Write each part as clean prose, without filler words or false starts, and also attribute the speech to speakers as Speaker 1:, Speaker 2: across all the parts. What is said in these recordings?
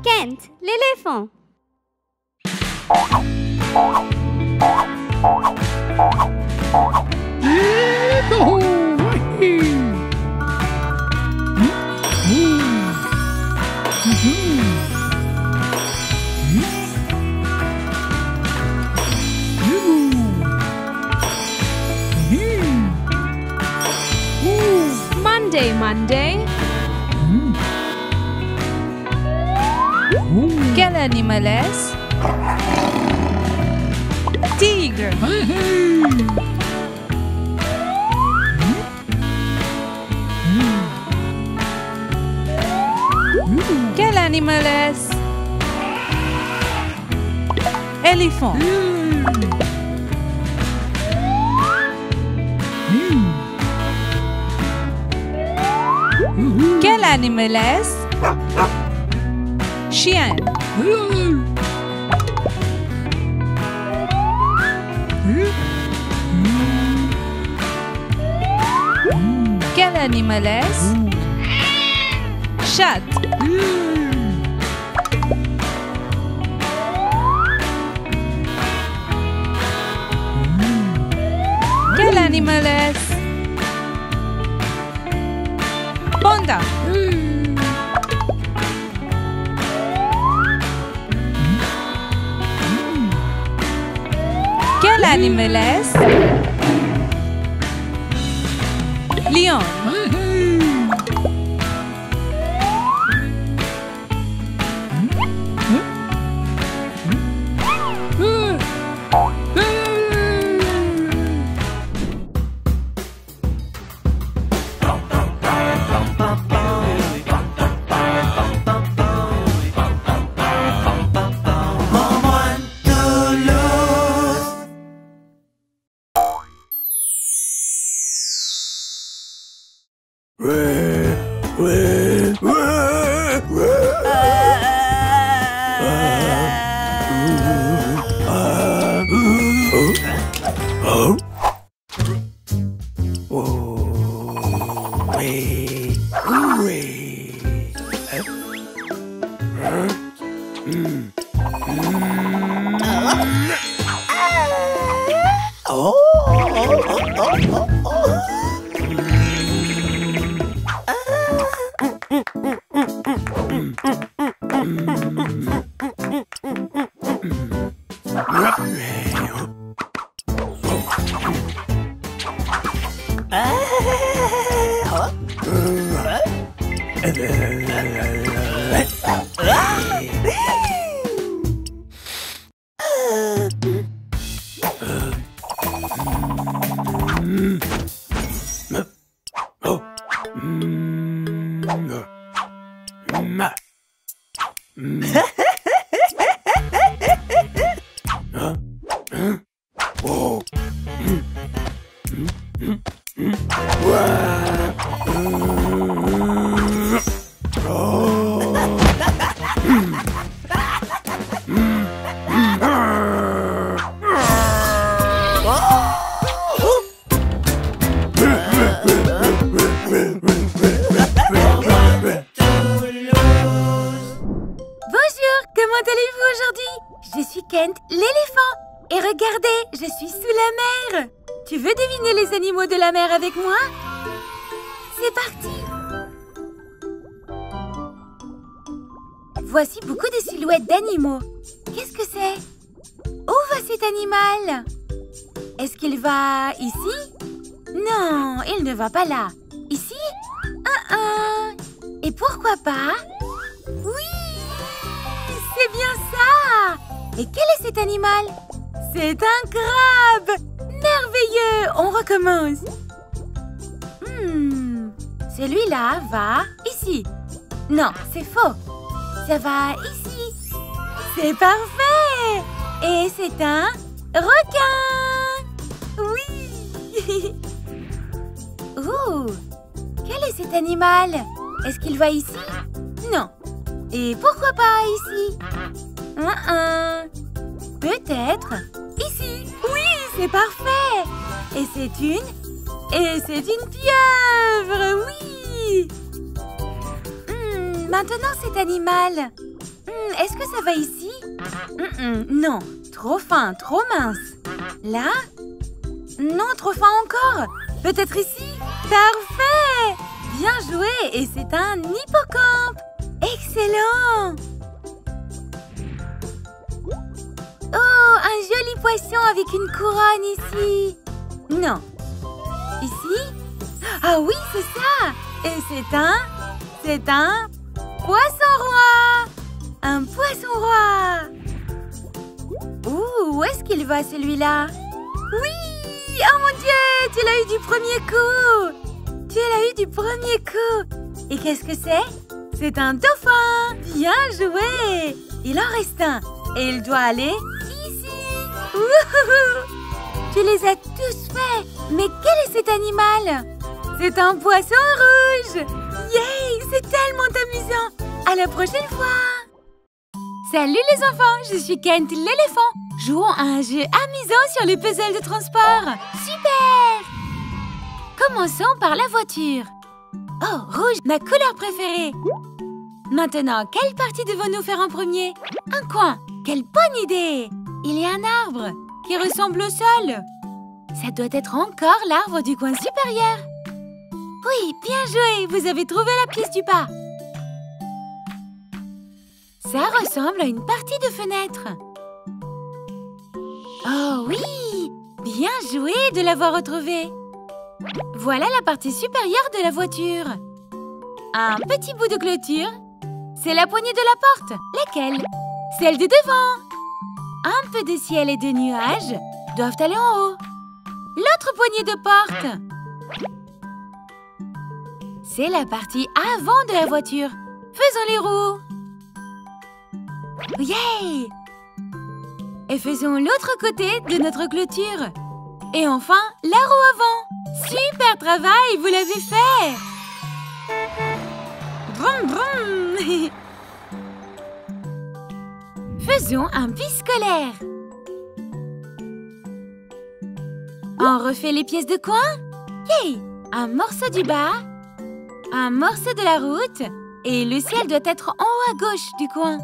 Speaker 1: Kent, l'éléphant.
Speaker 2: Monday. Quel animal est-ce? Tigre. Quel animal est-ce? Éléphant. Quel animal est-ce? Chien. Quel animal est-ce? Chat. Quel animal est-ce? Panda. Quel animal est-ce? Lion.
Speaker 3: De la mer avec moi? C'est parti! Voici beaucoup de silhouettes d'animaux. Qu'est-ce que c'est? Où va cet animal? Est-ce qu'il va ici? Non, il ne va pas là. Ici? Et pourquoi pas? Oui! C'est bien ça! Et quel est cet animal? C'est un crabe! Merveilleux! On recommence. Celui-là va ici. Non, c'est faux. Ça va ici. C'est parfait! Et c'est un requin! Oui! Ouh! Quel est cet animal? Est-ce qu'il va ici? Non. Et pourquoi pas ici? Peut-être ici. Oui, c'est parfait! Et c'est une pieuvre! Oui, maintenant cet animal. Est-ce que ça va ici? Non, trop fin, trop mince. Là? Non, trop fin encore. Peut-être ici? Parfait! Bien joué, et c'est un hippocampe. Excellent! Oh, un joli poisson avec une couronne ici. Non. Ici? Ah oui, c'est ça. Et c'est un poisson roi. Un poisson roi. Ouh, où est-ce qu'il va celui-là? Oui! Oh mon Dieu, tu l'as eu du premier coup. Tu l'as eu du premier coup. Et qu'est-ce que c'est? C'est un dauphin. Bien joué. Il en reste un. Et il doit aller ici. Wouhou! Tu les as tous faits. Mais quel est cet animal? C'est un poisson rouge. Yay! C'est tellement amusant. À la prochaine fois. Salut les enfants, je suis Kent l'éléphant. Jouons à un jeu amusant sur les puzzles de transport. Super! Commençons par la voiture. Oh, rouge, ma couleur préférée. Maintenant, quelle partie devons-nous faire en premier? Un coin. Quelle bonne idée! Il y a un arbre qui ressemble au sol. Ça doit être encore l'arbre du coin supérieur. Oui, bien joué! Vous avez trouvé la pièce du bas. Ça ressemble à une partie de fenêtre. Oh oui! Bien joué de l'avoir retrouvé. Voilà la partie supérieure de la voiture. Un petit bout de clôture. C'est la poignée de la porte. Laquelle? Celle de devant. Un peu de ciel et de nuages doivent aller en haut. L'autre poignée de porte. C'est la partie avant de la voiture. Faisons les roues. Yay! Et faisons l'autre côté de notre clôture. Et enfin, la roue avant. Super travail, vous l'avez fait. Vroom, vroom. Faisons un bus scolaire. On refait les pièces de coin. Yay! Un morceau du bas, un morceau de la route, et le ciel doit être en haut à gauche du coin.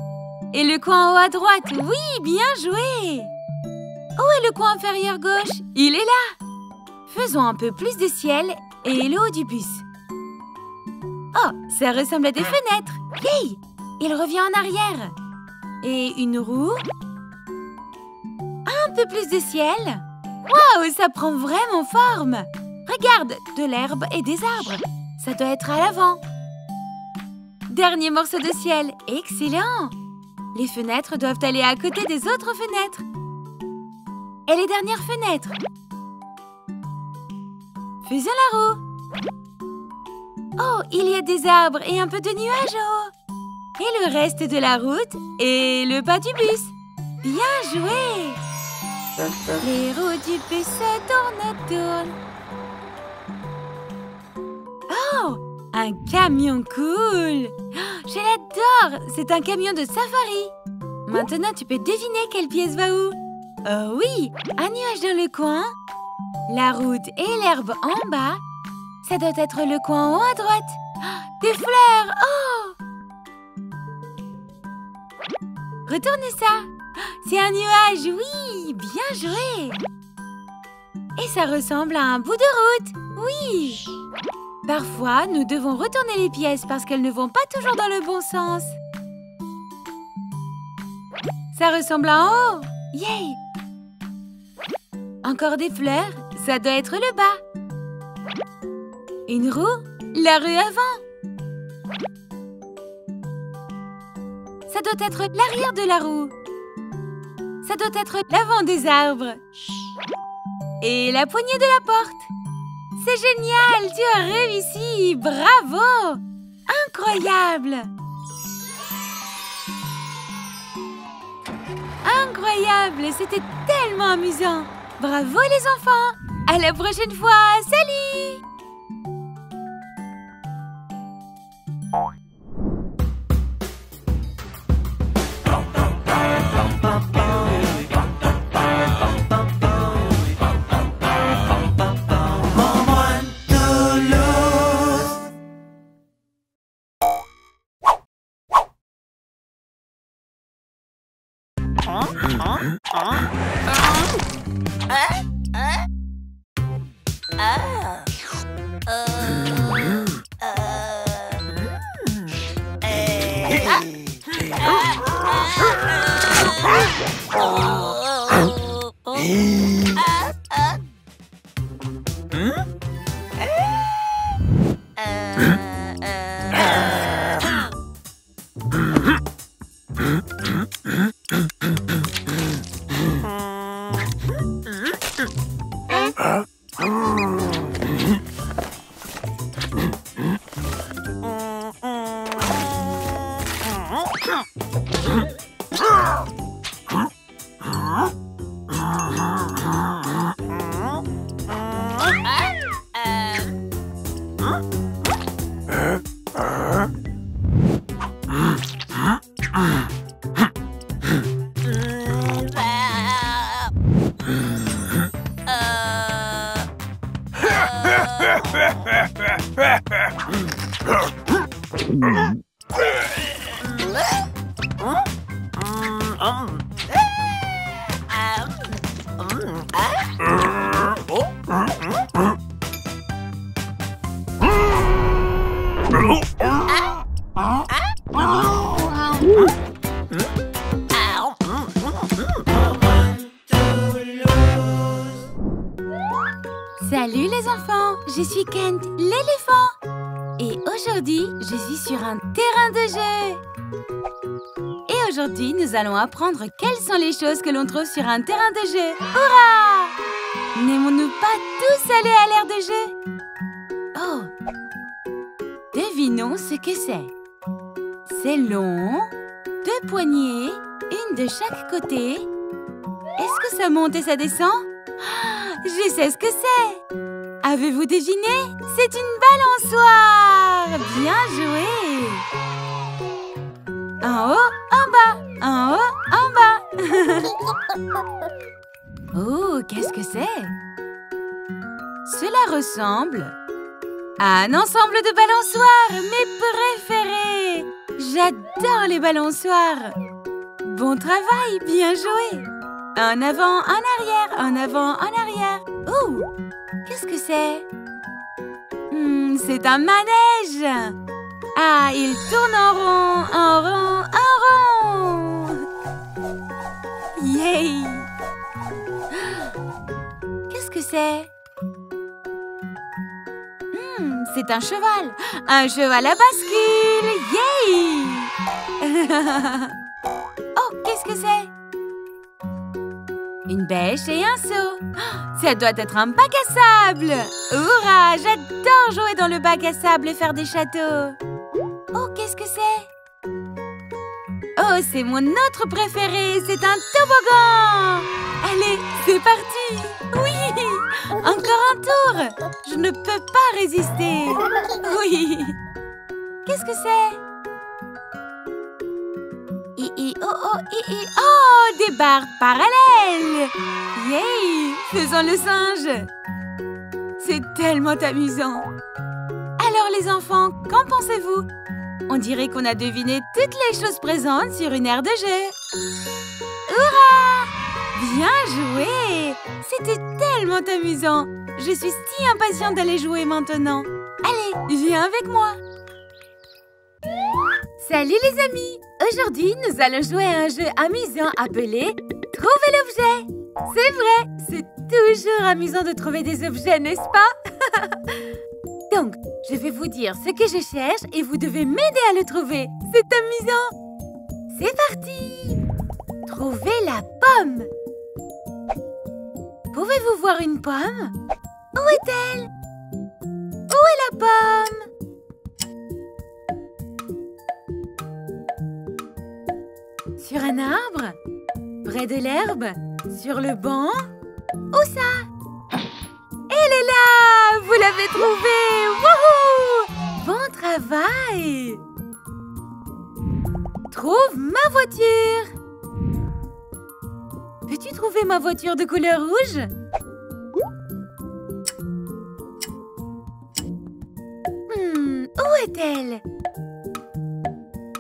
Speaker 3: Et le coin en haut à droite. Oui, bien joué! Où est le coin inférieur gauche? Il est là. Faisons un peu plus de ciel et le haut du bus. Oh, ça ressemble à des fenêtres. Yay! Il revient en arrière. Et une roue. Un peu plus de ciel. Waouh, ça prend vraiment forme. Regarde, de l'herbe et des arbres. Ça doit être à l'avant. Dernier morceau de ciel. Excellent. Les fenêtres doivent aller à côté des autres fenêtres. Et les dernières fenêtres. Faisons la roue. Oh, il y a des arbres et un peu de nuages en haut. Et le reste de la route et le bas du bus. Bien joué! Les roues du bus tournent. Oh! Un camion cool! Je l'adore! C'est un camion de safari. Maintenant, tu peux deviner quelle pièce va où. Oh oui! Un nuage dans le coin, la route et l'herbe en bas. Ça doit être le coin en haut à droite. Des fleurs! Oh! Retourne ça! C'est un nuage, oui! Bien joué! Et ça ressemble à un bout de route, oui! Parfois, nous devons retourner les pièces parce qu'elles ne vont pas toujours dans le bon sens. Ça ressemble à en haut! Yay! Encore des fleurs, ça doit être le bas. Une roue, la rue avant. Ça doit être l'arrière de la roue. Ça doit être l'avant des arbres. Et la poignée de la porte. C'est génial, tu as réussi, bravo! Incroyable! Incroyable, c'était tellement amusant. Bravo les enfants! À la prochaine fois, salut! Salut les enfants, je suis Kent, l'éléphant. Et aujourd'hui, je suis sur un terrain de jeu. Et aujourd'hui, nous allons apprendre quelles sont les choses que l'on trouve sur un terrain de jeu. Hurrah! N'aimons-nous pas tous aller à l'aire de jeu? Oh! Devinons ce que c'est. C'est long, 2 poignées, une de chaque côté. Est-ce que ça monte et ça descend? Je sais ce que c'est. Avez-vous deviné? C'est une balançoire. Bien joué. En haut, en bas, en haut, en bas. Oh, qu'est-ce que c'est? Cela ressemble à un ensemble de balançoires, mes préférés. J'adore les balançoires. Bon travail, bien joué. En avant, en arrière, en avant, en arrière. Oh, qu'est-ce que c'est? C'est un manège. Ah, il tourne en rond, en rond, en rond. Yay! Qu'est-ce que c'est? C'est un cheval. Un cheval à bascule. Yay! Oh, qu'est-ce que c'est? Une bêche et un seau. Ça doit être un bac à sable. Hurrah! J'adore jouer dans le bac à sable et faire des châteaux. Oh, qu'est-ce que c'est? Oh, c'est mon autre préféré. C'est un toboggan. Allez, c'est parti. Oui! Encore un tour. Je ne peux pas résister. Oui! Qu'est-ce que c'est? Oh, des barres parallèles. Yay! Faisons le singe. C'est tellement amusant. Alors les enfants, qu'en pensez-vous? On dirait qu'on a deviné toutes les choses présentes sur une aire de jeu. Hurrah! Bien joué! C'était tellement amusant. Je suis si impatiente d'aller jouer maintenant. Allez, viens avec moi. Salut les amis! Aujourd'hui, nous allons jouer à un jeu amusant appelé « Trouver l'objet ». C'est vrai, c'est toujours amusant de trouver des objets, n'est-ce pas? Donc, je vais vous dire ce que je cherche et vous devez m'aider à le trouver. C'est amusant! C'est parti! Trouvez la pomme. Pouvez-vous voir une pomme? Où est-elle? Où est la pomme? Sur un arbre? Près de l'herbe? Sur le banc? Où ça? Elle est là! Vous l'avez trouvée! Wouhou! Bon travail! Trouve ma voiture! Peux-tu trouver ma voiture de couleur rouge? Où est-elle?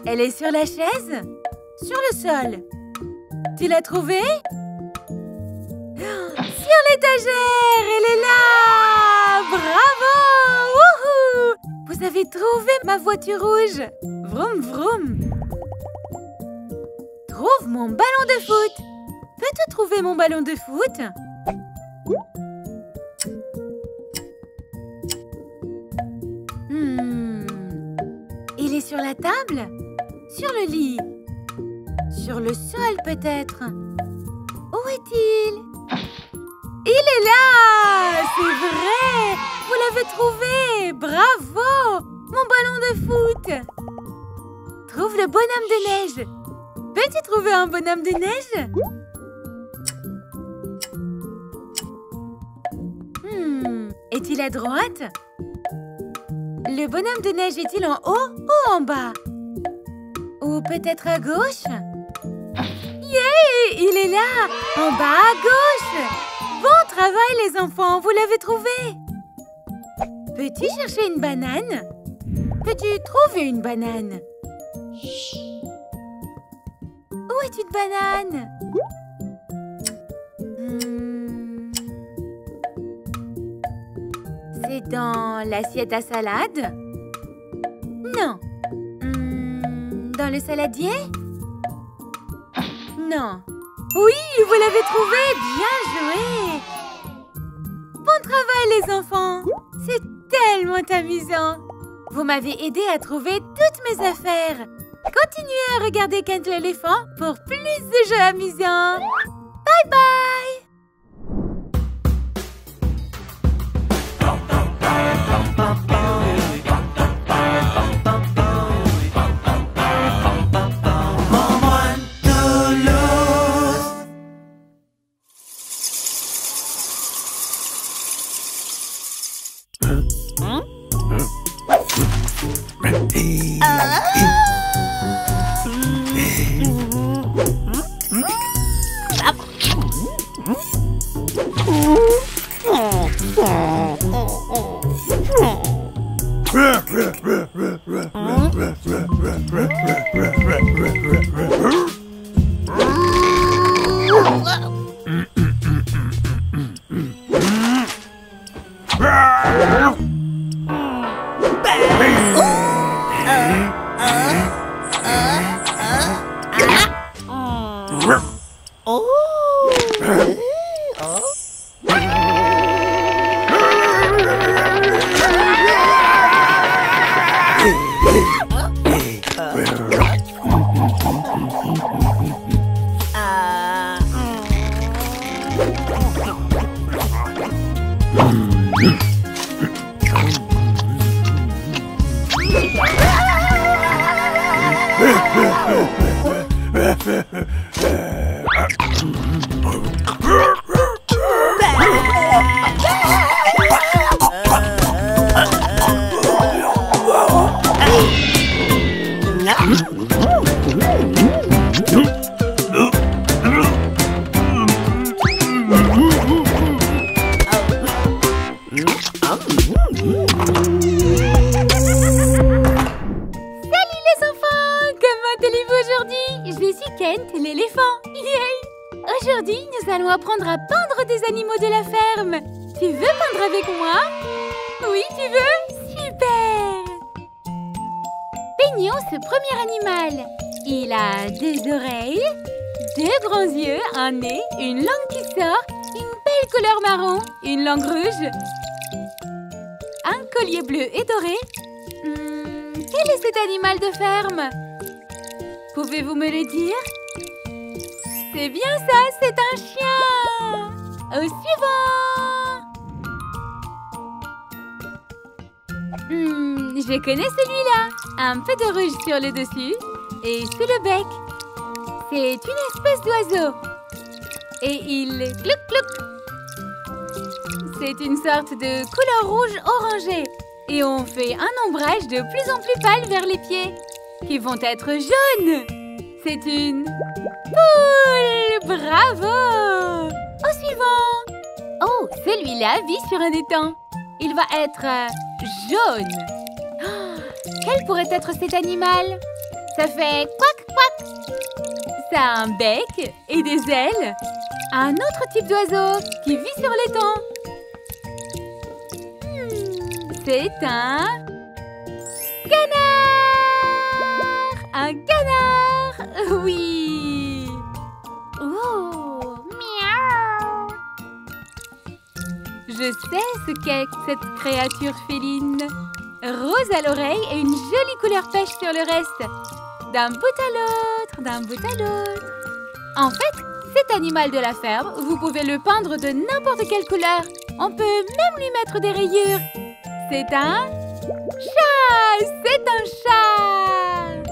Speaker 3: Elle est sur la chaise? Sur le sol? Tu l'as trouvée? Sur l'étagère! Elle est là! Bravo! Wouhou! Vous avez trouvé ma voiture rouge! Vroom vroom! Trouve mon ballon de foot! Peux-tu trouver mon ballon de foot? Il est sur la table? Sur le lit? Sur le sol peut-être? Où est-il? Il est là! C'est vrai! Vous l'avez trouvé! Bravo! Mon ballon de foot! Trouve le bonhomme de neige! Peux-tu trouver un bonhomme de neige? Est-il à droite? Le bonhomme de neige est-il en haut ou en bas? Ou peut-être à gauche? Yeah! Il est là! En bas à gauche! Bon travail les enfants! Vous l'avez trouvé! Peux-tu chercher une banane? Peux-tu trouver une banane? Où est une banane? C'est dans l'assiette à salade? Non. Dans le saladier? Non. Oui, vous l'avez trouvé! Bien joué! Bon travail les enfants! C'est tellement amusant! Vous m'avez aidé à trouver toutes mes affaires! Continuez à regarder Kent l'éléphant pour plus de jeux amusants! Bye bye! Aujourd'hui, nous allons apprendre à peindre des animaux de la ferme. Tu veux peindre avec moi? Oui, tu veux? Super! Peignons ce premier animal. Il a des oreilles, deux grands yeux, un nez, une langue qui sort, une belle couleur marron, une langue rouge, un collier bleu et doré. Quel est cet animal de ferme? Pouvez-vous me le dire? C'est bien ça, c'est un chien! Au suivant! Je connais celui-là. Un peu de rouge sur le dessus et sous le bec. C'est une espèce d'oiseau. Et il clouc clouc. C'est une sorte de couleur rouge orangée. Et on fait un ombrage de plus en plus pâle vers les pieds, qui vont être jaunes. C'est une poule! Bravo! Au suivant! Oh, celui-là vit sur un étang. Il va être jaune. Oh, quel pourrait être cet animal? Ça fait quack quack. Ça a un bec et des ailes. Un autre type d'oiseau qui vit sur l'étang. C'est un canard. Un canard. Oui. Oh, miaou. Je sais ce qu'est cette créature féline. Rose à l'oreille et une jolie couleur pêche sur le reste. D'un bout à l'autre, d'un bout à l'autre. En fait, cet animal de la ferme, vous pouvez le peindre de n'importe quelle couleur. On peut même lui mettre des rayures. C'est un chat! C'est un chat!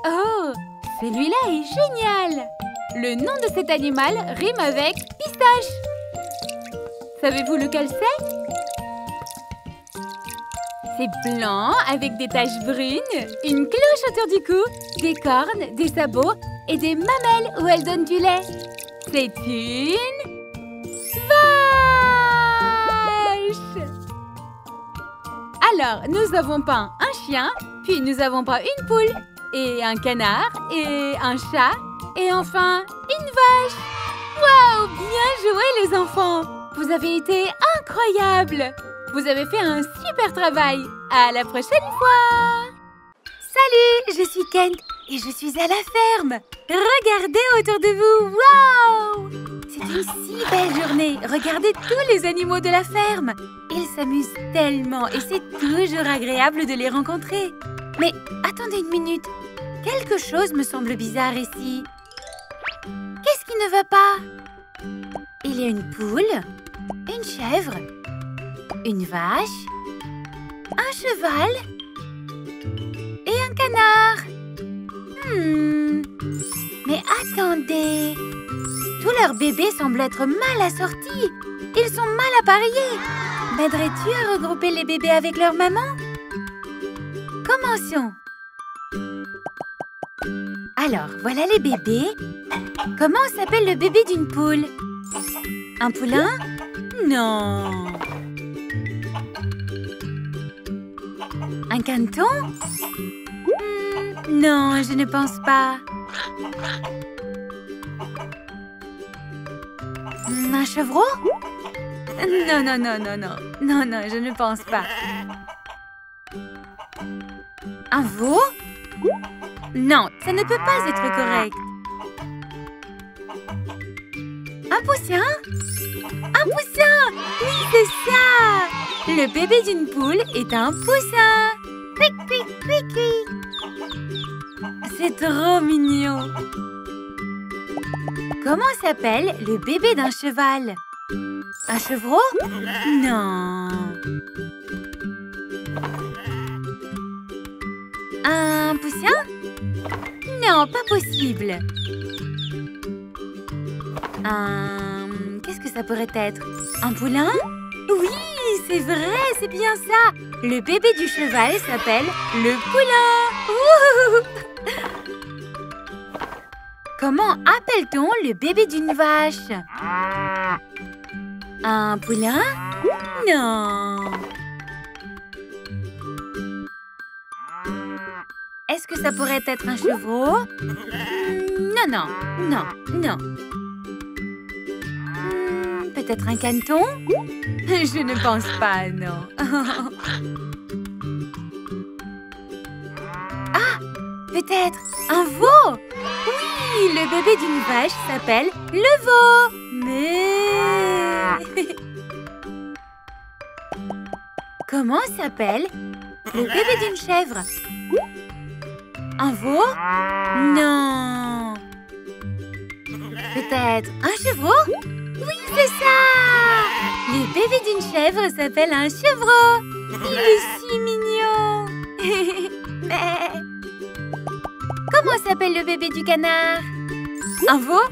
Speaker 3: Oh, celui-là est génial! Le nom de cet animal rime avec pistache. Savez-vous lequel c'est? C'est blanc avec des taches brunes, une cloche autour du cou, des cornes, des sabots et des mamelles où elle donne du lait. C'est une vache! Alors, nous avons peint un chien, puis nous avons peint une poule, et un canard, et un chat, et enfin une vache. Waouh! Bien joué les enfants! Vous avez été incroyables! Vous avez fait un super travail. À la prochaine fois. Salut, je suis Kent et je suis à la ferme. Regardez autour de vous. Waouh! C'est une si belle journée. Regardez tous les animaux de la ferme. Ils s'amusent tellement et c'est toujours agréable de les rencontrer. Mais attendez une minute. Quelque chose me semble bizarre ici. Qu'est-ce qui ne va pas? Il y a une poule, une chèvre, une vache, un cheval et un canard. Mais attendez, tous leurs bébés semblent être mal assortis. Ils sont mal appareillés. M'aiderais-tu à regrouper les bébés avec leur maman? Commençons. Alors, voilà les bébés. Comment s'appelle le bébé d'une poule? Un poulain? Non. Un canneton? Non, je ne pense pas. Un chevreau? Non, non, non, non, non. Non, non, je ne pense pas. Un veau? Non, ça ne peut pas être correct. Un poussin? Un poussin! Oui, c'est ça! Le bébé d'une poule est un poussin. Quick, quick, quick, quick. C'est trop mignon. Comment s'appelle le bébé d'un cheval? Un chevreau? Non. Un poussin? Non, pas possible. Qu'est-ce que ça pourrait être? Un poulain? Oui, c'est vrai, c'est bien ça. Le bébé du cheval s'appelle le poulain. Comment appelle-t-on le bébé d'une vache? Un poulain? Non. Est-ce que ça pourrait être un chevreau? Non, non, non, non. Peut-être un canneton? Je ne pense pas, non. Ah, peut-être un veau? Oui, le bébé d'une vache s'appelle le veau. Mais... Comment s'appelle le bébé d'une chèvre? Un veau? Non. Peut-être un chevreau? Oui, c'est ça! Le bébé d'une chèvre s'appelle un chevreau. Il est si mignon. Mais... Comment s'appelle le bébé du canard? Un veau?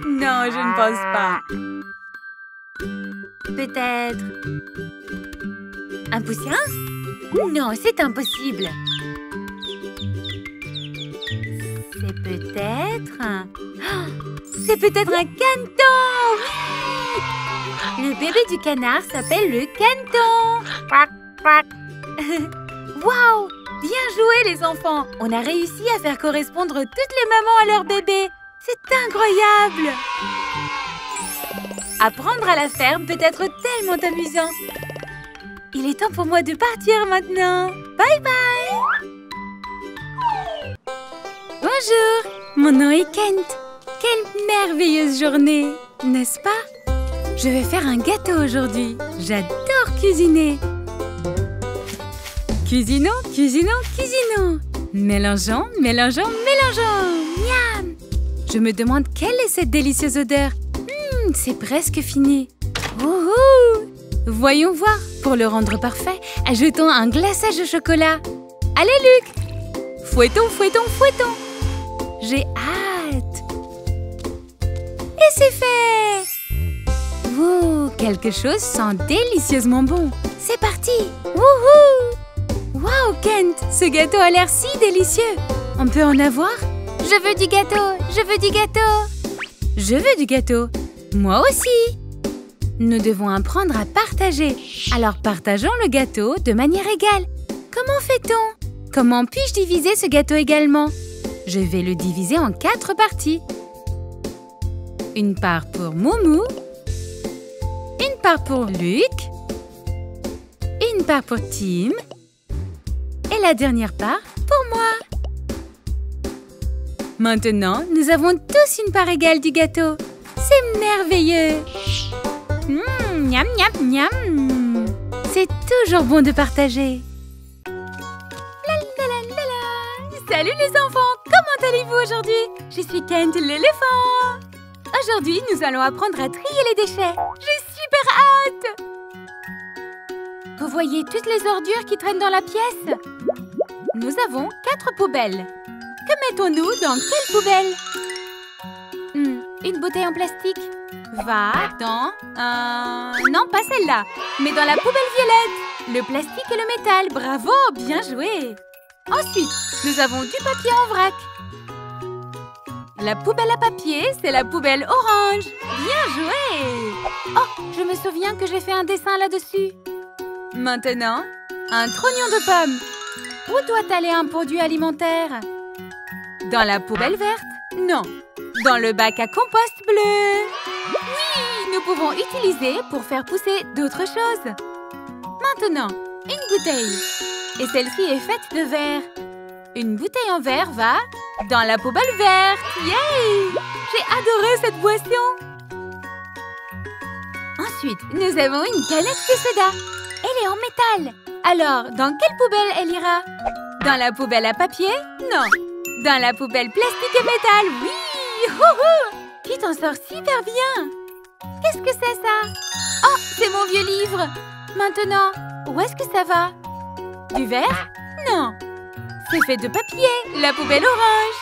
Speaker 3: Non, je ne pense pas. Peut-être... un poussin? Non, c'est impossible. C'est peut-être un... C'est peut-être un canneton! Oui! Le bébé du canard s'appelle le canneton. Quack, quack. Waouh! Bien joué les enfants! On a réussi à faire correspondre toutes les mamans à leur bébé. C'est incroyable! Apprendre à la ferme peut être tellement amusant. Il est temps pour moi de partir maintenant. Bye bye! Bonjour, mon nom est Kent. Quelle merveilleuse journée, n'est-ce pas? Je vais faire un gâteau aujourd'hui. J'adore cuisiner. Cuisinons, cuisinons, cuisinons. Mélangeons, mélangeons, mélangeons. Miam! Je me demande quelle est cette délicieuse odeur. C'est presque fini. Wouhou! Voyons voir. Pour le rendre parfait, ajoutons un glaçage au chocolat. Allez, Luc! Fouettons, fouettons, fouettons. J'ai hâte. Et c'est fait! Wow, quelque chose sent délicieusement bon. C'est parti! Wouhou! Wow, Kent, ce gâteau a l'air si délicieux. On peut en avoir? Je veux du gâteau! Je veux du gâteau! Je veux du gâteau! Moi aussi! Nous devons apprendre à partager. Alors partageons le gâteau de manière égale. Comment fait-on? Comment puis-je diviser ce gâteau également? Je vais le diviser en 4 parties. Une part pour Moumou, une part pour Luc, une part pour Tim et la dernière part pour moi. Maintenant, nous avons tous une part égale du gâteau. C'est merveilleux! Miam, miam, miam! C'est toujours bon de partager. La, la, la, la, la. Salut les enfants! Comment allez-vous aujourd'hui? Je suis Kent l'éléphant. Aujourd'hui, nous allons apprendre à trier les déchets. J'ai super hâte! Vous voyez toutes les ordures qui traînent dans la pièce? Nous avons 4 poubelles. Que mettons-nous dans quelle poubelle? Une bouteille en plastique va dans... Non, pas celle-là, mais dans la poubelle violette. Le plastique et le métal. Bravo, bien joué. Ensuite, nous avons du papier en vrac. La poubelle à papier, c'est la poubelle orange. Bien joué. Oh, je me souviens que j'ai fait un dessin là-dessus. Maintenant, un trognon de pomme. Où doit aller un produit alimentaire? Dans la poubelle verte? Non. Dans le bac à compost bleu. Oui, nous pouvons utiliser pour faire pousser d'autres choses. Maintenant, une bouteille. Et celle-ci est faite de verre. Une bouteille en verre va dans la poubelle verte. Yay! J'ai adoré cette boisson. Ensuite, nous avons une canette de soda. Elle est en métal. Alors, dans quelle poubelle elle ira? Dans la poubelle à papier? Non. Dans la poubelle plastique et métal? Oui! Youhou! Tu t'en sors super bien. Qu'est-ce que c'est ça? Oh, c'est mon vieux livre. Maintenant, où est-ce que ça va? Du verre? Non. C'est fait de papier. La poubelle orange.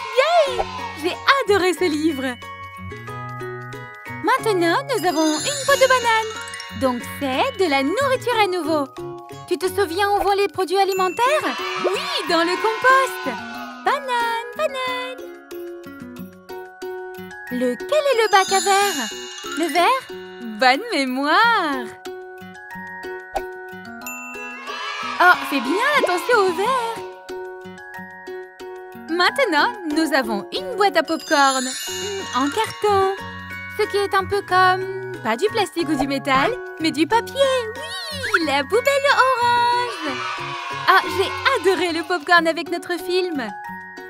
Speaker 3: Yay! J'ai adoré ce livre. Maintenant, nous avons une peau de banane. Donc, c'est de la nourriture à nouveau. Tu te souviens où vont les produits alimentaires? Oui, dans le compost. Banane, banane. Lequel est le bac à verre? Le vert? Bonne mémoire. Oh, fais bien attention au verre. Maintenant, nous avons une boîte à pop-corn en carton. Ce qui est un peu comme... pas du plastique ou du métal, mais du papier. Oui, la poubelle orange. Ah, j'ai adoré le pop-corn avec notre film.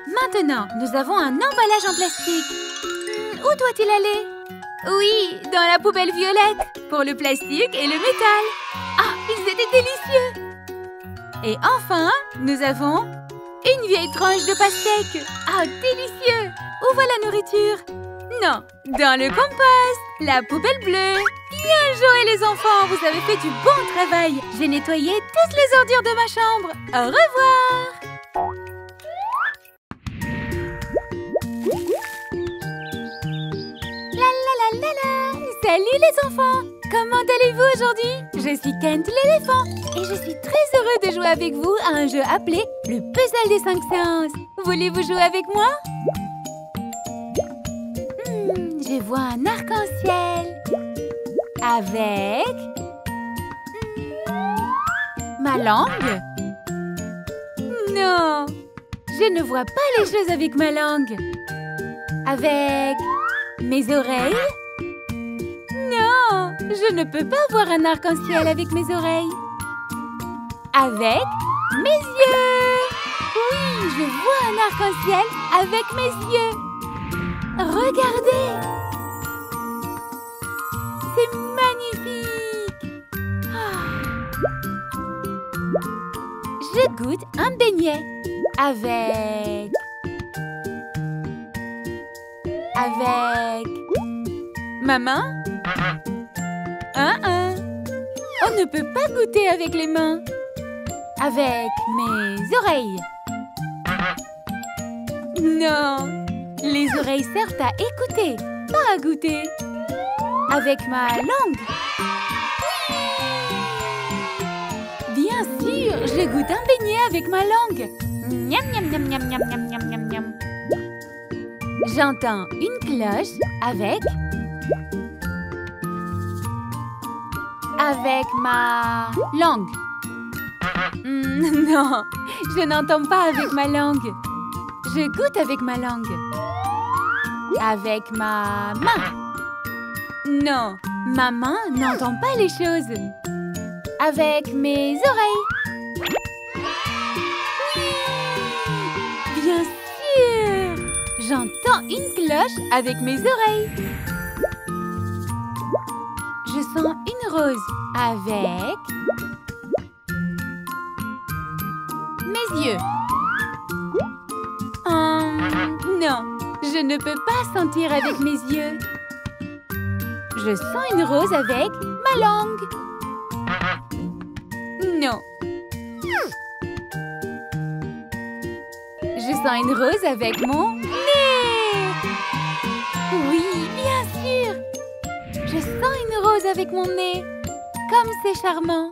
Speaker 3: Maintenant, nous avons un emballage en plastique. Où doit-il aller? Oui, dans la poubelle violette, pour le plastique et le métal. Ah, ils étaient délicieux. Et enfin, nous avons une vieille tranche de pastèque. Ah, délicieux. Où va la nourriture? Non, dans le compost, la poubelle bleue. Bien joué les enfants, vous avez fait du bon travail. J'ai nettoyé toutes les ordures de ma chambre. Au revoir. Salut les enfants! Comment allez-vous aujourd'hui? Je suis Kent l'éléphant et je suis très heureux de jouer avec vous à un jeu appelé le puzzle des 5 sens. Voulez-vous jouer avec moi? Je vois un arc-en-ciel avec ma langue. Non, je ne vois pas les choses avec ma langue. Avec mes oreilles? Non, je ne peux pas voir un arc-en-ciel avec mes oreilles. Avec mes yeux! Oui, je vois un arc-en-ciel avec mes yeux. Regardez! C'est magnifique! Je goûte un beignet avec ma main? On ne peut pas goûter avec les mains. Avec mes oreilles. Non, les oreilles servent à écouter, pas à goûter. Avec ma langue. Bien sûr, je goûte un beignet avec ma langue. Miam, miam, miam, miam, miam, miam, miam, miam, miam. J'entends une cloche avec ma langue. Non, je n'entends pas avec ma langue. Je goûte avec ma langue. Avec ma main. Non, ma main n'entend pas les choses. Avec mes oreilles. Oui, bien sûr. J'entends une cloche avec mes oreilles. Je sens une rose avec mes yeux. Non, je ne peux pas sentir avec mes yeux. Je sens une rose avec ma langue. Non. Je sens une rose avec mon nez. Oui, bien sûr. Je sens une rose avec mon nez. Comme c'est charmant.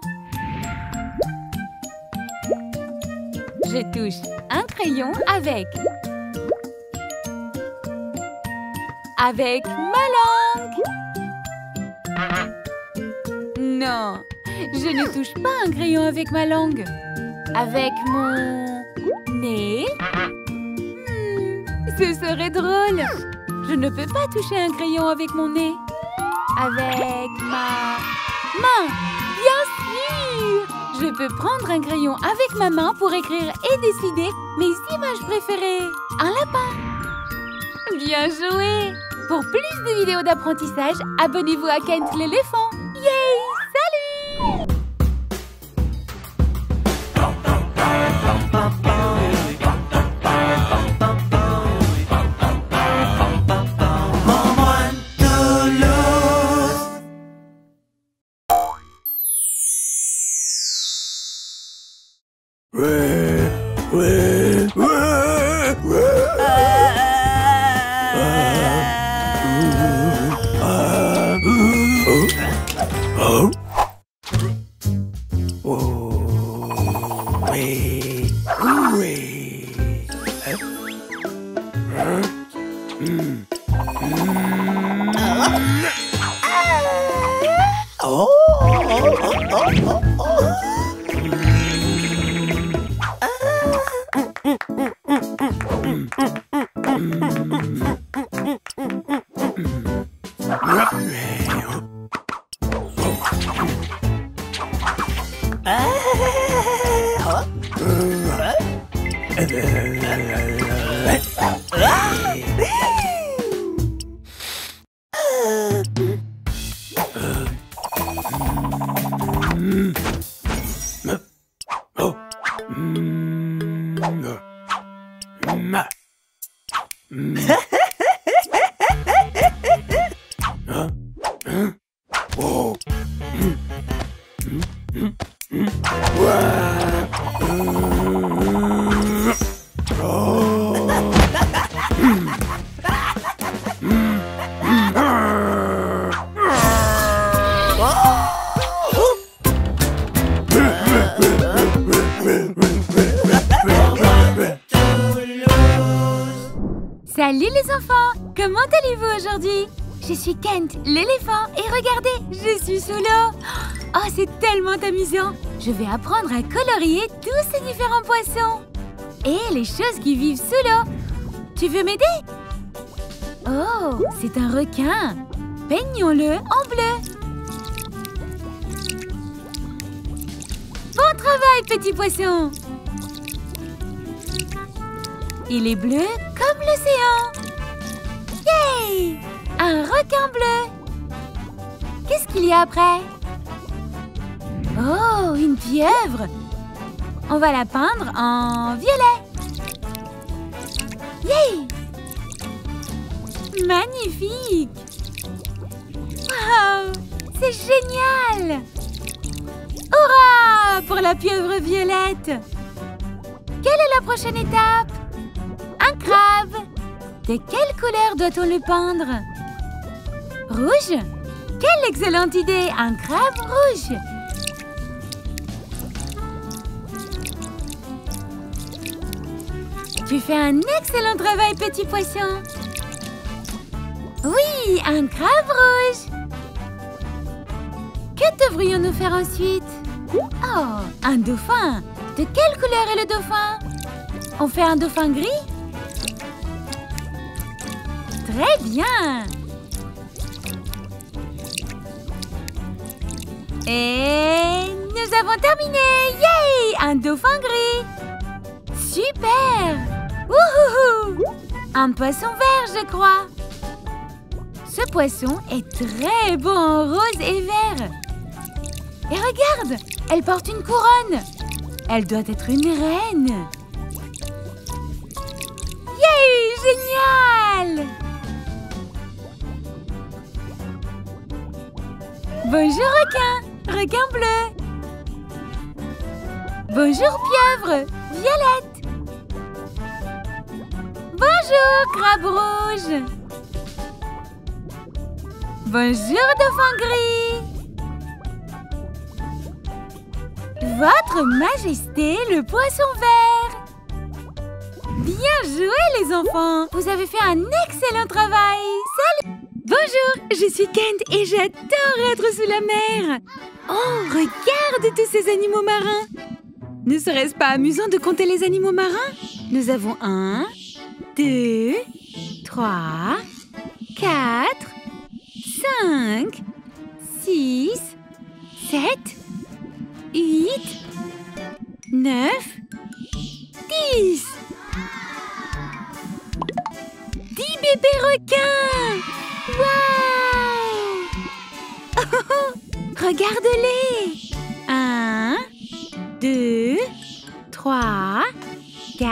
Speaker 3: Je touche un crayon avec ma langue. Non, je ne touche pas un crayon avec ma langue. Avec mon nez. Ce serait drôle. Je ne peux pas toucher un crayon avec mon nez. Avec ma main. Bien sûr. Je peux prendre un crayon avec ma main pour écrire et dessiner mes images préférées. Un lapin. Bien joué. Pour plus de vidéos d'apprentissage, abonnez-vous à Kent l'éléphant. Yay! Salut! Salut les enfants! Comment allez-vous aujourd'hui? Je suis Kent, l'éléphant, et regardez, je suis sous l'eau! Oh, c'est tellement amusant! Je vais apprendre à colorier tous ces différents poissons! Et les choses qui vivent sous l'eau! Tu veux m'aider? Oh, c'est un requin. Peignons-le en bleu. Bon travail, petit poisson. Il est bleu comme l'océan. Yay! Un requin bleu. Qu'est-ce qu'il y a après? Oh, une pieuvre. On va la peindre en violet. Yay! Magnifique! Wow! C'est génial! Hurrah pour la pieuvre violette! Quelle est la prochaine étape? Un crabe! De quelle couleur doit-on le peindre? Rouge? Quelle excellente idée! Un crabe rouge! Tu fais un excellent travail, petit poisson! Oui, un crabe rouge! Que devrions-nous faire ensuite? Oh, un dauphin! De quelle couleur est le dauphin? On fait un dauphin gris? Très bien! Et nous avons terminé! Yay! Un dauphin gris! Super! Wouhou! Un poisson vert, je crois! Ce poisson est très beau en rose et vert. Et regarde, elle porte une couronne. Elle doit être une reine. Yay! Génial! Bonjour requin, requin bleu. Bonjour pieuvre, violette. Bonjour crabe rouge. Bonjour dauphin gris. Votre Majesté, le poisson vert. Bien joué les enfants. Vous avez fait un excellent travail. Salut. Bonjour, je suis Kent et j'adore être sous la mer. Oh, regarde tous ces animaux marins. Ne serait-ce pas amusant de compter les animaux marins? Nous avons 1, 2, 3, 4, 5, 6, 7, 8, 9, 10. 10 bébés requins! Waouh! Regarde-les! 1, 2, 3, 4,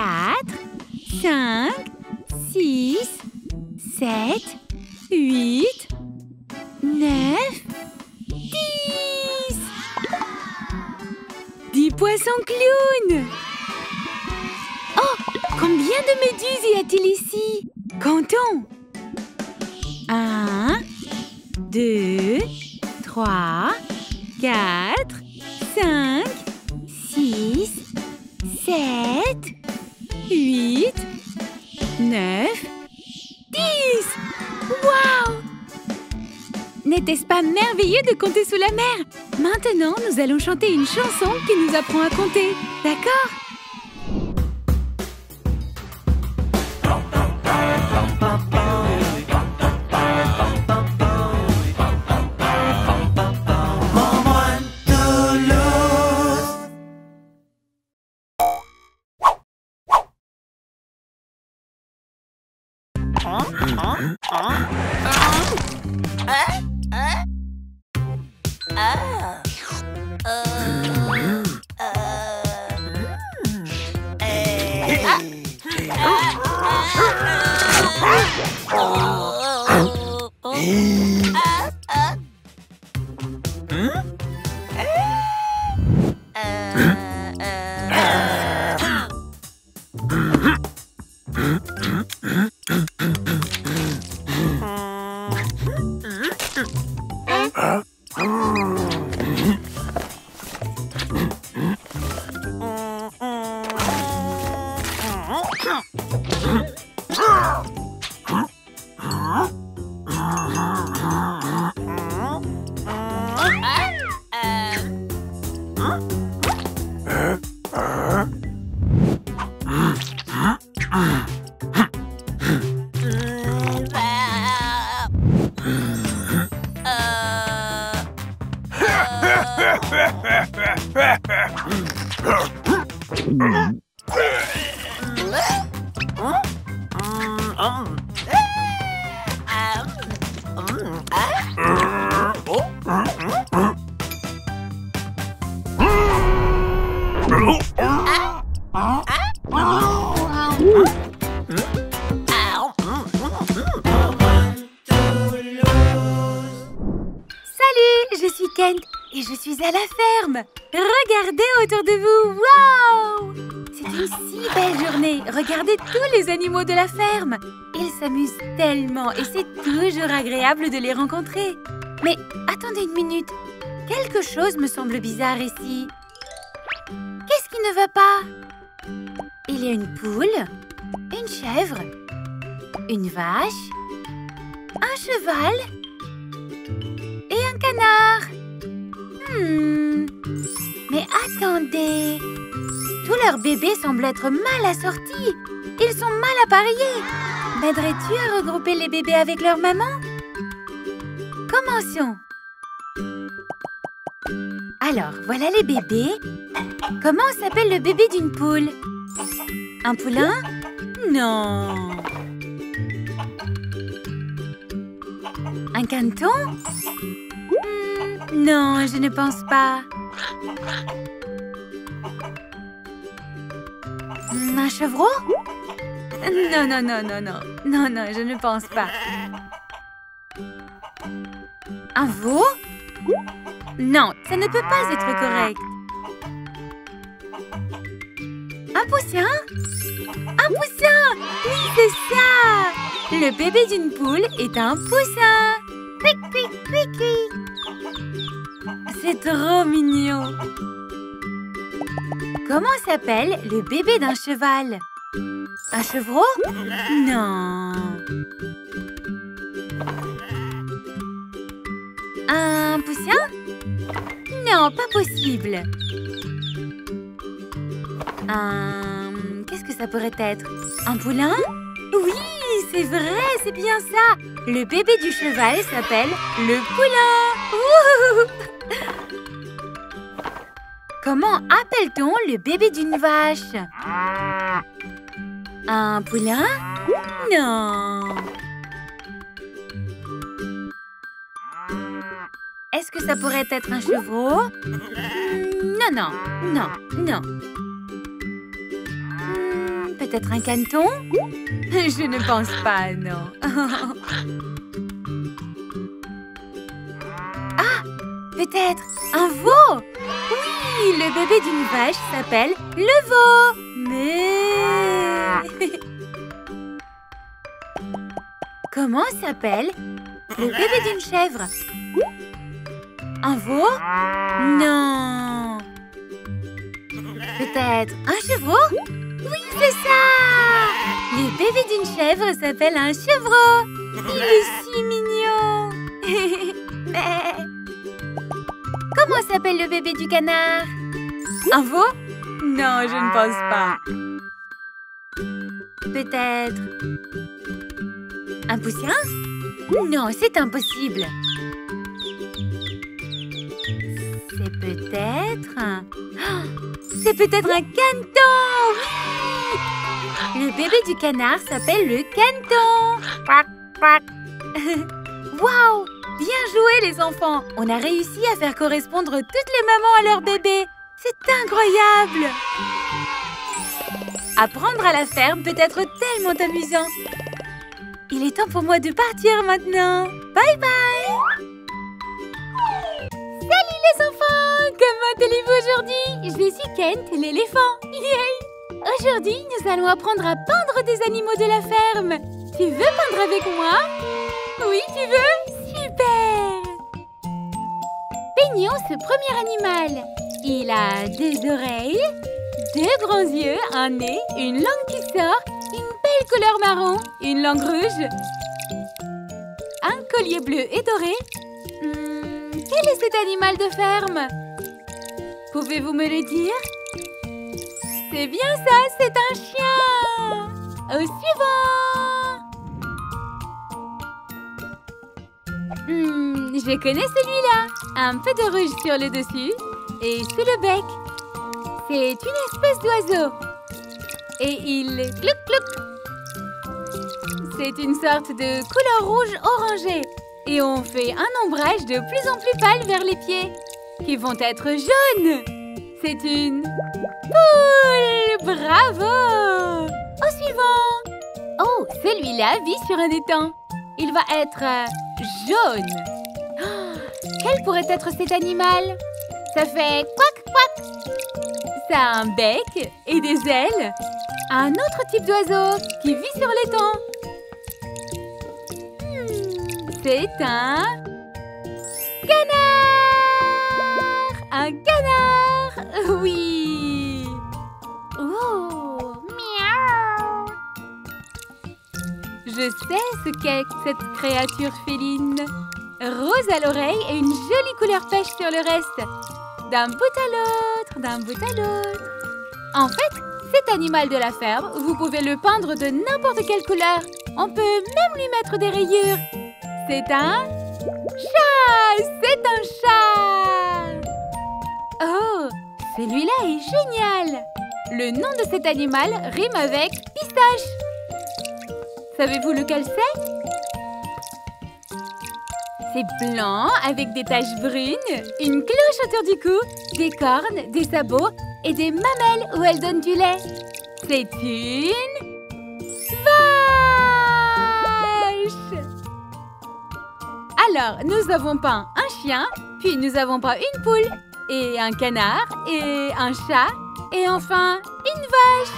Speaker 3: 5, 6, 7, 8, 9, 10! 10 poissons clowns! Oh! Combien de méduses y a-t-il ici? Comptons! 1, 2, 3, 4, 5, 6, 7, 8, 9, 10! Waouh! N'était-ce pas merveilleux de compter sous la mer? Maintenant, nous allons chanter une chanson qui nous apprend à compter. D'accord? Salut, je suis Kent et je suis à la ferme. Regardez autour de vous, waouh! C'est une si belle journée. Regardez tous les animaux de la ferme. Ils s'amusent tellement et c'est toujours agréable de les rencontrer. Mais attendez une minute. Quelque chose me semble bizarre ici. Qu'est-ce qui ne va pas? Il y a une poule, une chèvre, une vache, un cheval et un canard. Mais attendez. Tous leurs bébés semblent être mal assortis. Ils sont mal appareillés. M'aiderais-tu à regrouper les bébés avec leur maman? Commençons. Alors, voilà les bébés. Comment s'appelle le bébé d'une poule? Un poulain? Non. Un caneton? Non, je ne pense pas. Un chevreau? Non, non, non, non, non. Non, non, je ne pense pas. Un veau? Non, ça ne peut pas être correct. Un poussin? Un poussin! Oui, c'est ça! Le bébé d'une poule est un poussin. Quick, quick, quick, quick. C'est trop mignon. Comment s'appelle le bébé d'un cheval? Un chevreau? Non. Un poussin? Non, pas possible. Qu'est-ce que ça pourrait être? Un poulain? Oui, c'est vrai, c'est bien ça. Le bébé du cheval s'appelle le poulain. Ouh! Comment appelle-t-on le bébé d'une vache? Un poulain? Non. Est-ce que ça pourrait être un chevreau? Non, non, non, non. Peut-être un caneton? Je ne pense pas, non. Ah, peut-être un veau? Oui, le bébé d'une vache s'appelle le veau. Mais... Comment s'appelle le bébé d'une chèvre? Un veau? Non. Peut-être un chevreau? Oui, c'est ça! Le bébé d'une chèvre s'appelle un chevreau. Il est si mignon. Mais... Comment s'appelle le bébé du canard? Un veau? Non, je ne pense pas. Peut-être... un poussin? Non, c'est impossible. C'est peut-être... c'est peut-être un caneton! Oui! Le bébé du canard s'appelle le caneton. Quack, quack. Waouh! Bien joué, les enfants! On a réussi à faire correspondre toutes les mamans à leur bébé. C'est incroyable! Apprendre à la ferme peut être tellement amusant. Il est temps pour moi de partir maintenant. Bye bye! Salut les enfants! Comment allez-vous aujourd'hui? Je suis Kent, l'éléphant. Yay! Aujourd'hui, nous allons apprendre à peindre des animaux de la ferme. Tu veux peindre avec moi? Oui, tu veux? Super! Peignons ce premier animal. Il a des oreilles, deux grands yeux, un nez, une langue qui sort, une belle couleur marron, une langue rouge, un collier bleu et doré. Quel est cet animal de ferme? Pouvez-vous me le dire? C'est bien ça, c'est un chien! Au suivant! Je connais celui-là. Un peu de rouge sur le dessus et sous le bec. C'est une espèce d'oiseau. Et il clouc clouc. c'est une sorte de couleur rouge orangée. Et on fait un ombrage de plus en plus pâle vers les pieds, qui vont être jaunes. C'est une poule! Bravo! Au suivant! Oh, celui-là vit sur un étang. Il va être jaune. Oh, quel pourrait être cet animal? Ça fait quack, quack. Ça a un bec et des ailes. Un autre type d'oiseau qui vit sur l'étang. C'est un canard! Un canard! Oui! Oh! Miaou! Je sais ce qu'est cette créature féline. Rose à l'oreille et une jolie couleur pêche sur le reste. D'un bout à l'autre, d'un bout à l'autre. En fait, cet animal de la ferme, vous pouvez le peindre de n'importe quelle couleur. On peut même lui mettre des rayures. C'est un chat! C'est un chat! Oh, celui-là est génial! Le nom de cet animal rime avec pistache. Savez-vous lequel c'est? C'est blanc avec des taches brunes, une cloche autour du cou, des cornes, des sabots et des mamelles où elle donne du lait. C'est une vache! Alors, nous avons peint un chien, puis nous avons peint une poule, et un canard, et un chat, et enfin une vache.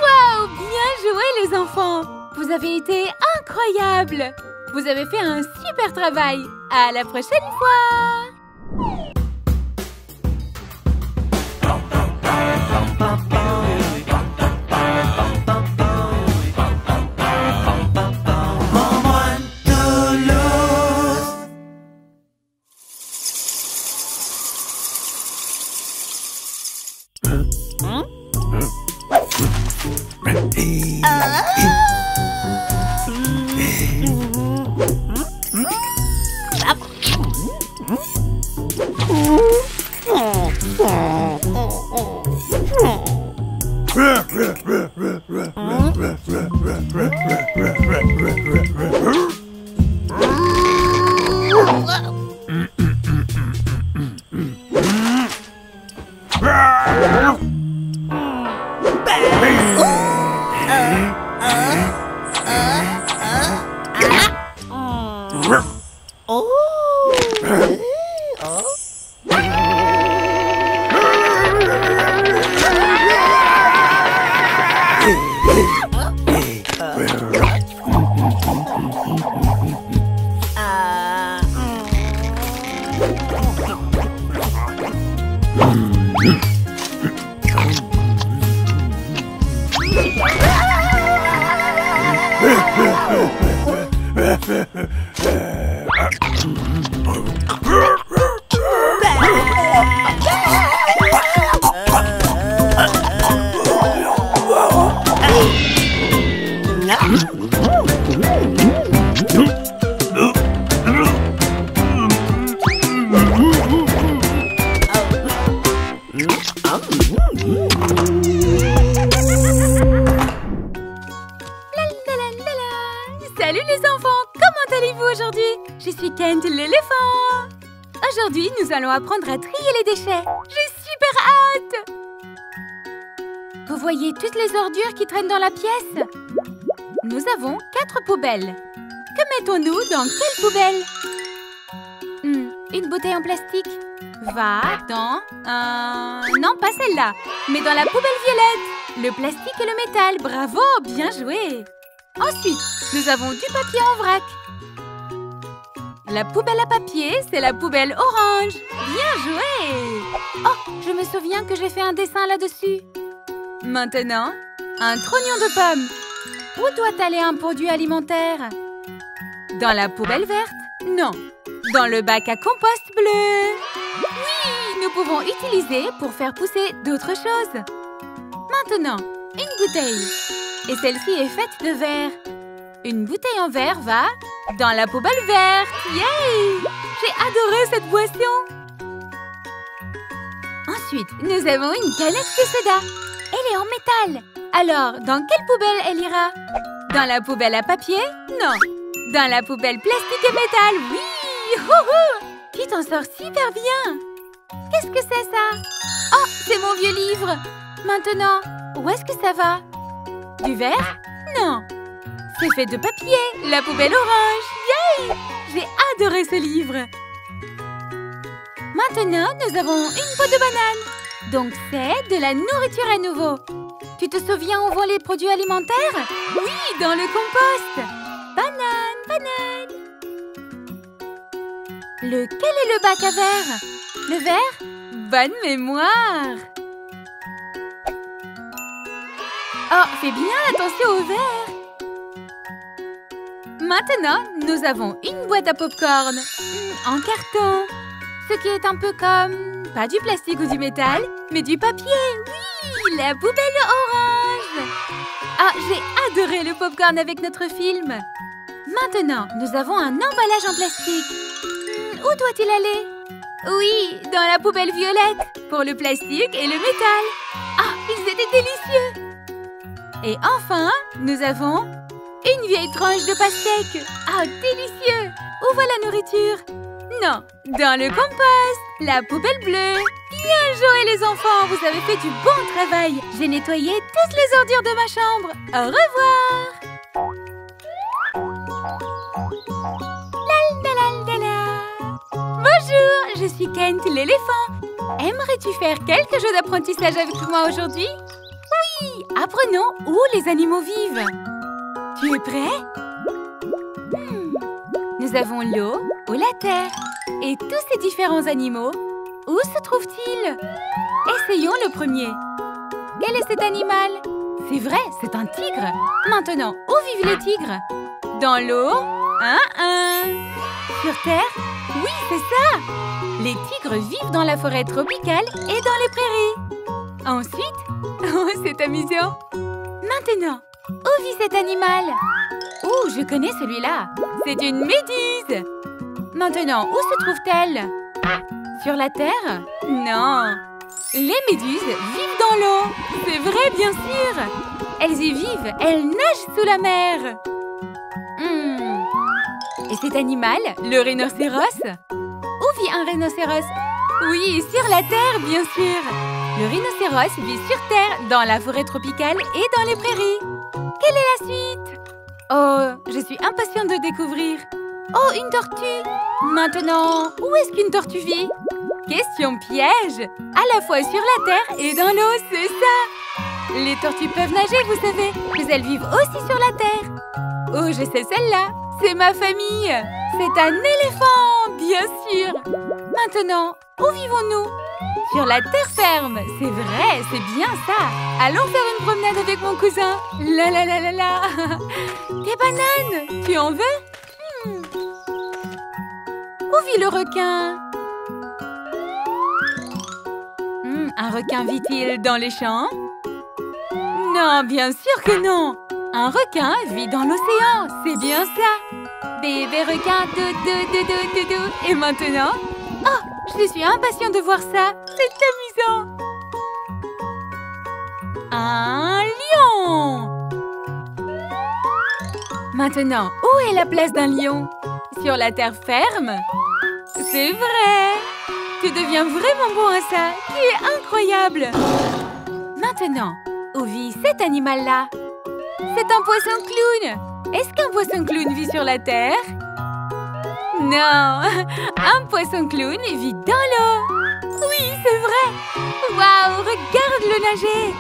Speaker 3: Waouh! Bien joué les enfants! Vous avez été incroyables! Vous avez fait un super travail! À la prochaine fois! Salut les enfants, comment allez-vous aujourd'hui? Je suis Kent l'éléphant. Aujourd'hui, nous allons apprendre à trier les déchets. J'ai super hâte! Vous voyez toutes les ordures qui traînent dans la pièce? Nous avons 4 poubelles. Que mettons-nous dans quelle poubelle? Une bouteille en plastique va dans... Non, pas celle-là, mais dans la poubelle violette. Le plastique et le métal, bravo, bien joué! Ensuite, nous avons du papier en vrac. La poubelle à papier, c'est la poubelle orange. Bien joué! Oh, je me souviens que j'ai fait un dessin là-dessus. Maintenant, un trognon de pomme. Où doit aller un produit alimentaire? Dans la poubelle verte? Non. Dans le bac à compost bleu. Oui, nous pouvons utiliser pour faire pousser d'autres choses. Maintenant, une bouteille. Et celle-ci est faite de verre. Une bouteille en verre va dans la poubelle verte. Yay! J'ai adoré cette boisson. Ensuite, nous avons une canette de soda. Elle est en métal. Alors, dans quelle poubelle elle ira? Dans la poubelle à papier? Non. Dans la poubelle plastique et métal? Oui! Houhou! Tu t'en sors super bien! Qu'est-ce que c'est ça? Oh, c'est mon vieux livre! Maintenant, où est-ce que ça va? Du verre? Non. C'est fait de papier, la poubelle orange! Yay! J'ai adoré ce livre! Maintenant, nous avons une peau de banane. Donc, c'est de la nourriture à nouveau. Tu te souviens où vont les produits alimentaires? Oui, dans le compost! Banane, banane! Lequel est le bac à verre? Le verre? Bonne mémoire! Oh, fais bien attention au verre! Maintenant, nous avons une boîte à pop-corn en carton. Ce qui est un peu comme, pas du plastique ou du métal, mais du papier. Oui, la poubelle orange. Ah, j'ai adoré le pop-corn avec notre film. Maintenant, nous avons un emballage en plastique. Où doit-il aller? Oui, dans la poubelle violette, pour le plastique et le métal. Ah, ils étaient délicieux. Et enfin, nous avons une vieille tranche de pastèque. Ah, délicieux. Où va la nourriture? Non, dans le compost, la poubelle bleue. Bien joué les enfants, vous avez fait du bon travail. J'ai nettoyé toutes les ordures de ma chambre. Au revoir. Bonjour, je suis Kent l'éléphant. Aimerais-tu faire quelques jeux d'apprentissage avec moi aujourd'hui? Oui, apprenons où les animaux vivent. Tu es prêt? Nous avons l'eau ou la terre. Et tous ces différents animaux, où se trouvent-ils? Essayons le premier. Quel est cet animal? C'est vrai, c'est un tigre. Maintenant, où vivent les tigres? Dans l'eau? Sur terre? Oui, c'est ça! Les tigres vivent dans la forêt tropicale et dans les prairies. Ensuite, oh, c'est amusant. Maintenant, où vit cet animal? Oh, je connais celui-là. C'est une méduse. Maintenant, où se trouve-t-elle? Sur la terre? Non. Les méduses vivent dans l'eau. C'est vrai, bien sûr. Elles y vivent. Elles nagent sous la mer. Et cet animal, le rhinocéros? Où vit un rhinocéros? Oui, sur la terre, bien sûr. Le rhinocéros vit sur terre, dans la forêt tropicale et dans les prairies. Quelle est la suite? Oh, je suis impatiente de découvrir. Oh, une tortue! Maintenant, où est-ce qu'une tortue vit? Question piège! À la fois sur la terre et dans l'eau, c'est ça! Les tortues peuvent nager, vous savez, mais elles vivent aussi sur la terre. Oh, je sais celle-là! C'est ma famille! C'est un éléphant, bien sûr! Maintenant, où vivons-nous? Sur la terre ferme! C'est vrai, c'est bien ça! Allons faire une promenade avec mon cousin! La la la la la! Des bananes! Tu en veux? Où vit le requin? Un requin vit-il dans les champs? Non, bien sûr que non! Un requin vit dans l'océan, c'est bien ça! Bébé requin, doudou. Et maintenant? Oh, je suis impatiente de voir ça! C'est amusant! Un lion! Maintenant, où est la place d'un lion? Sur la terre ferme? C'est vrai! Tu deviens vraiment bon à ça! Tu es incroyable! Maintenant, où vit cet animal-là? C'est un poisson clown! Est-ce qu'un poisson clown vit sur la terre? Non! Un poisson clown vit dans l'eau! Oui, c'est vrai! Waouh! Regarde-le nager!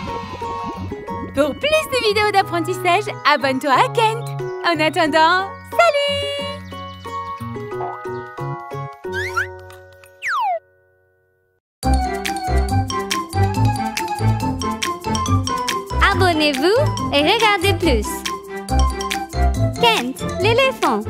Speaker 3: Pour plus de vidéos d'apprentissage, abonne-toi à Kent! En attendant, salut!
Speaker 1: Abonnez-vous et regardez plus. Kent l'éléphant.